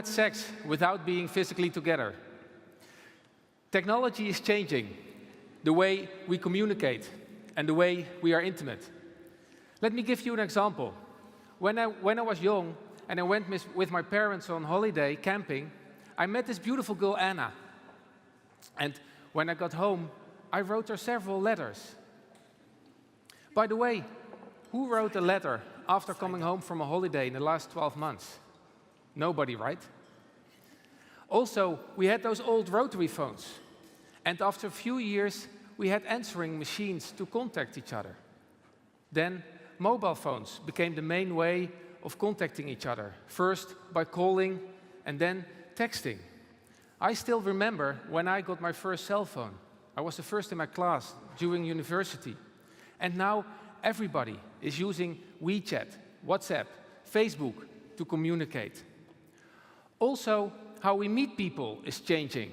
had sex without being physically together. Technology is changing the way we communicate and the way we are intimate. Let me give you an example. When I was young and I went with my parents on holiday camping, I met this beautiful girl, Anna. And when I got home, I wrote her several letters. By the way, who wrote a letter after coming home from a holiday in the last 12 months? Nobody, right? Also, we had those old rotary phones. And after a few years, we had answering machines to contact each other. Then, mobile phones became the main way of contacting each other, first by calling and then texting. I still remember when I got my first cell phone. I was the first in my class during university. And now everybody is using WeChat, WhatsApp, Facebook to communicate. Also, how we meet people is changing.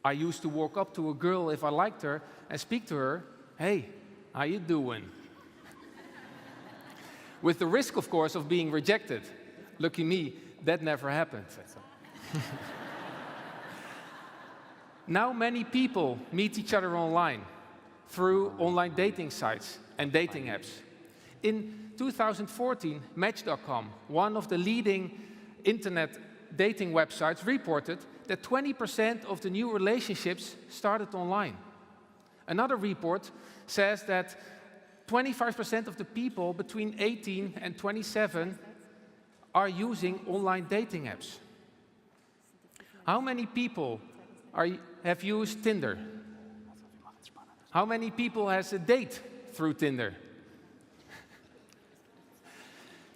I used to walk up to a girl if I liked her and speak to her, "Hey, how you doing?" With the risk, of course, of being rejected. Lucky me, that never happened. Now many people meet each other online through online dating sites and dating apps. In 2014, Match.com, one of the leading internet dating websites, reported that 20% of the new relationships started online. Another report says that 25% of the people between 18 and 27 are using online dating apps. How many people have used Tinder? How many people has a date through Tinder?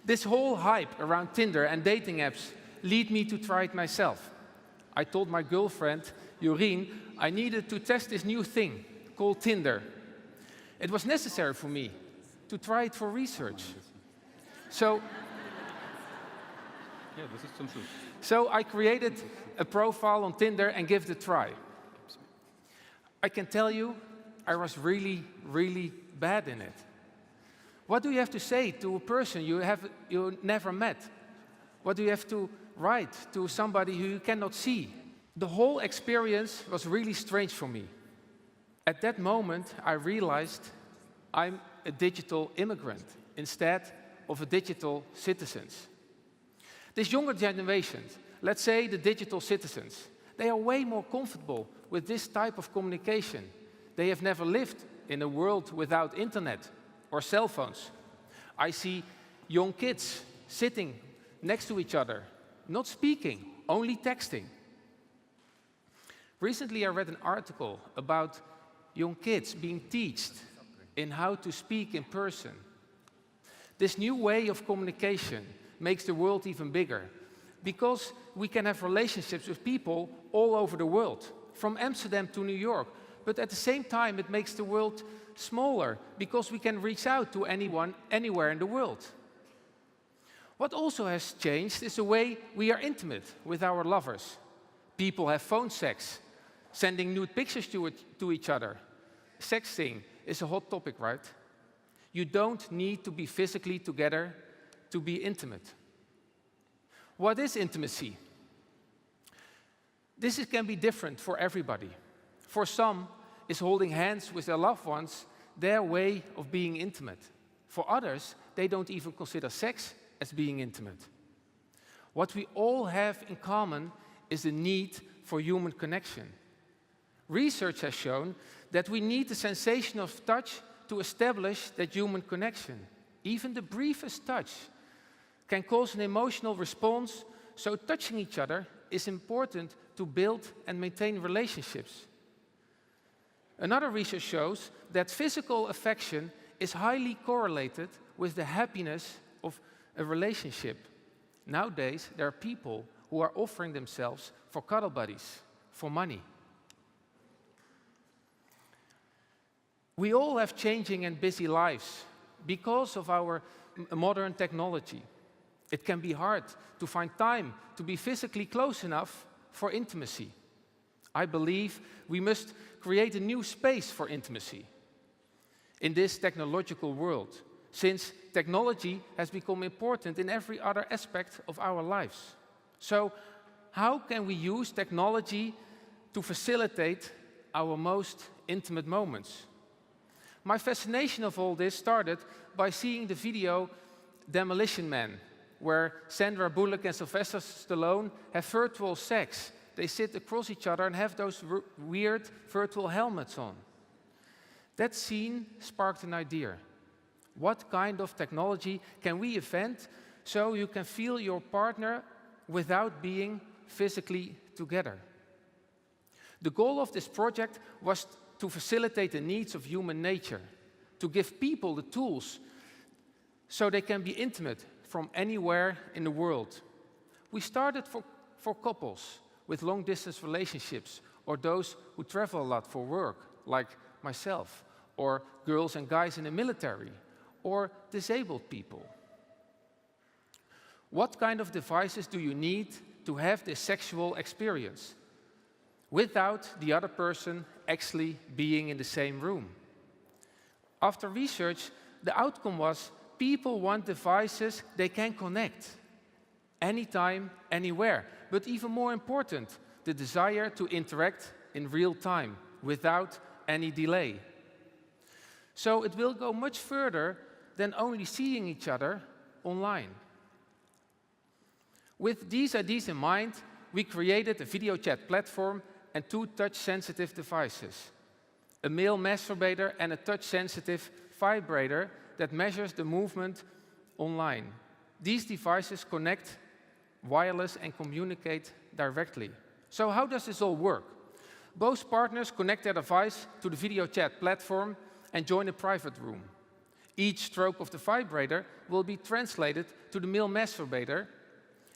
This whole hype around Tinder and dating apps lead me to try it myself. I told my girlfriend, Jorien, I needed to test this new thing called Tinder. It was necessary for me to try it for research. So I created a profile on Tinder and gave it a try. I can tell you, I was really, really bad in it. What do you have to say to a person you never met? What do you have to write to somebody who you cannot see? The whole experience was really strange for me. At that moment, I realized I'm a digital immigrant instead of a digital citizen. This younger generation, let's say the digital citizens, they are way more comfortable with this type of communication. They have never lived in a world without internet or cell phones. I see young kids sitting next to each other, not speaking, only texting. Recently, I read an article about young kids being taught in how to speak in person. This new way of communication makes the world even bigger, because we can have relationships with people all over the world, from Amsterdam to New York. But at the same time, it makes the world smaller, because we can reach out to anyone, anywhere in the world. What also has changed is the way we are intimate with our lovers. People have phone sex, sending nude pictures to each other. Sexting is a hot topic, right? You don't need to be physically together to be intimate. What is intimacy? This can be different for everybody. For some, is holding hands with their loved ones their way of being intimate. For others, they don't even consider sex as being intimate. What we all have in common is the need for human connection. Research has shown that we need the sensation of touch to establish that human connection. Even the briefest touch can cause an emotional response, so touching each other is important to build and maintain relationships. Another research shows that physical affection is highly correlated with the happiness of a relationship. Nowadays, there are people who are offering themselves for cuddle buddies, for money. We all have changing and busy lives because of our modern technology. It can be hard to find time to be physically close enough for intimacy. I believe we must create a new space for intimacy in this technological world, since technology has become important in every other aspect of our lives. So, how can we use technology to facilitate our most intimate moments? My fascination of all this started by seeing the video Demolition Man, where Sandra Bullock and Sylvester Stallone have virtual sex. They sit across each other and have those weird virtual helmets on. That scene sparked an idea. What kind of technology can we invent so you can feel your partner without being physically together? The goal of this project was to facilitate the needs of human nature, to give people the tools so they can be intimate from anywhere in the world. We started for couples with long-distance relationships, or those who travel a lot for work, like myself, or girls and guys in the military, or disabled people. What kind of devices do you need to have this sexual experience without the other person actually being in the same room? After research, the outcome was people want devices they can connect anytime, anywhere. But even more important, the desire to interact in real time without any delay. So it will go much further than only seeing each other online. With these ideas in mind, we created a video chat platform and 2 touch-sensitive devices, a male masturbator and a touch-sensitive vibrator that measures the movement online. These devices connect wireless and communicate directly. So how does this all work? Both partners connect their device to the video chat platform and join a private room. Each stroke of the vibrator will be translated to the male masturbator,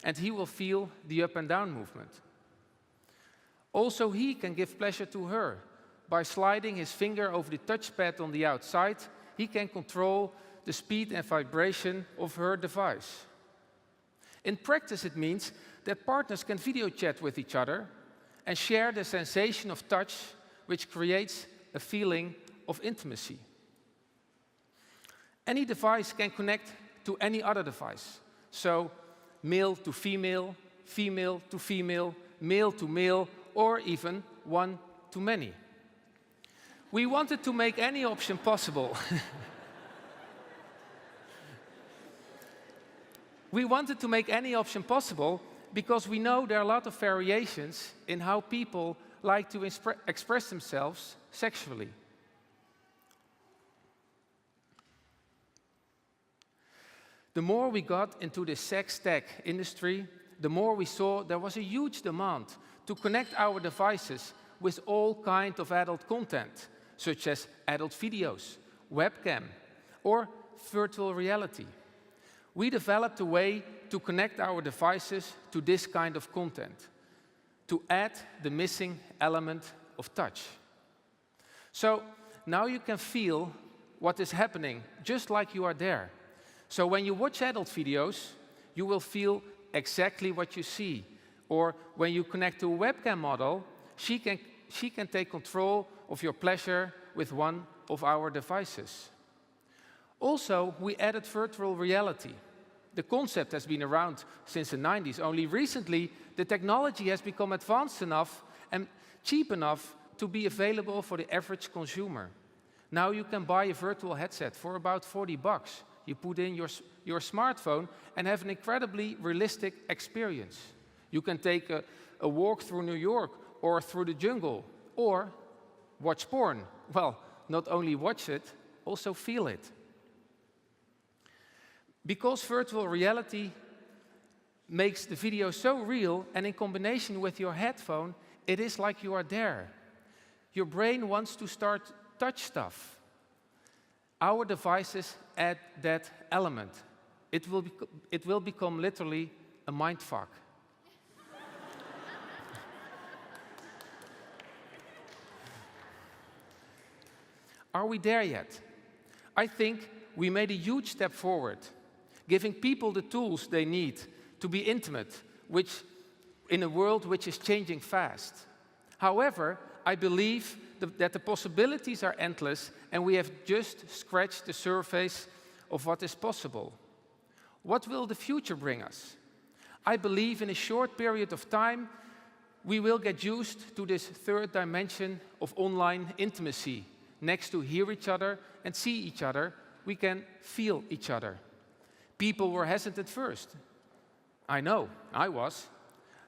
and he will feel the up and down movement. Also, he can give pleasure to her. By sliding his finger over the touchpad on the outside, he can control the speed and vibration of her device. In practice, it means that partners can video chat with each other and share the sensation of touch, which creates a feeling of intimacy. Any device can connect to any other device. So, male to female, female to female, male to male, or even one to many. We wanted to make any option possible. We wanted to make any option possible because we know there are a lot of variations in how people like to express themselves sexually. The more we got into the sex tech industry, the more we saw there was a huge demand to connect our devices with all kinds of adult content, such as adult videos, webcam, or virtual reality. We developed a way to connect our devices to this kind of content, to add the missing element of touch. So now you can feel what is happening, just like you are there. So when you watch adult videos, you will feel exactly what you see. Or when you connect to a webcam model, she can take control of your pleasure with one of our devices. Also, we added virtual reality. The concept has been around since the 90s. Only recently, the technology has become advanced enough and cheap enough to be available for the average consumer. Now you can buy a virtual headset for about $40. You put in your smartphone and have an incredibly realistic experience. You can take a walk through New York or through the jungle, or watch porn. Well, not only watch it, also feel it. Because virtual reality makes the video so real, and in combination with your headphone, it is like you are there. Your brain wants to start touch stuff. Our devices add that element. It will become literally a mindfuck. Are we there yet? I think we made a huge step forward, giving people the tools they need to be intimate, which in a world which is changing fast. However, I believe that the possibilities are endless, and we have just scratched the surface of what is possible. What will the future bring us? I believe in a short period of time, we will get used to this third dimension of online intimacy. Next to hear each other and see each other, we can feel each other. People were hesitant first. I know, I was.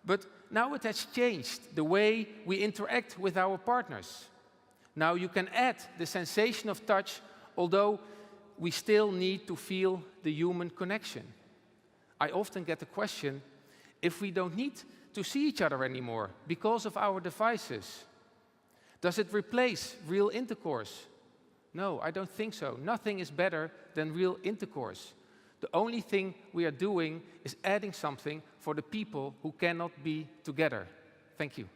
But now it has changed the way we interact with our partners. Now you can add the sensation of touch, although we still need to feel the human connection. I often get the question, if we don't need to see each other anymore because of our devices, does it replace real intercourse? No, I don't think so. Nothing is better than real intercourse. The only thing we are doing is adding something for the people who cannot be together. Thank you.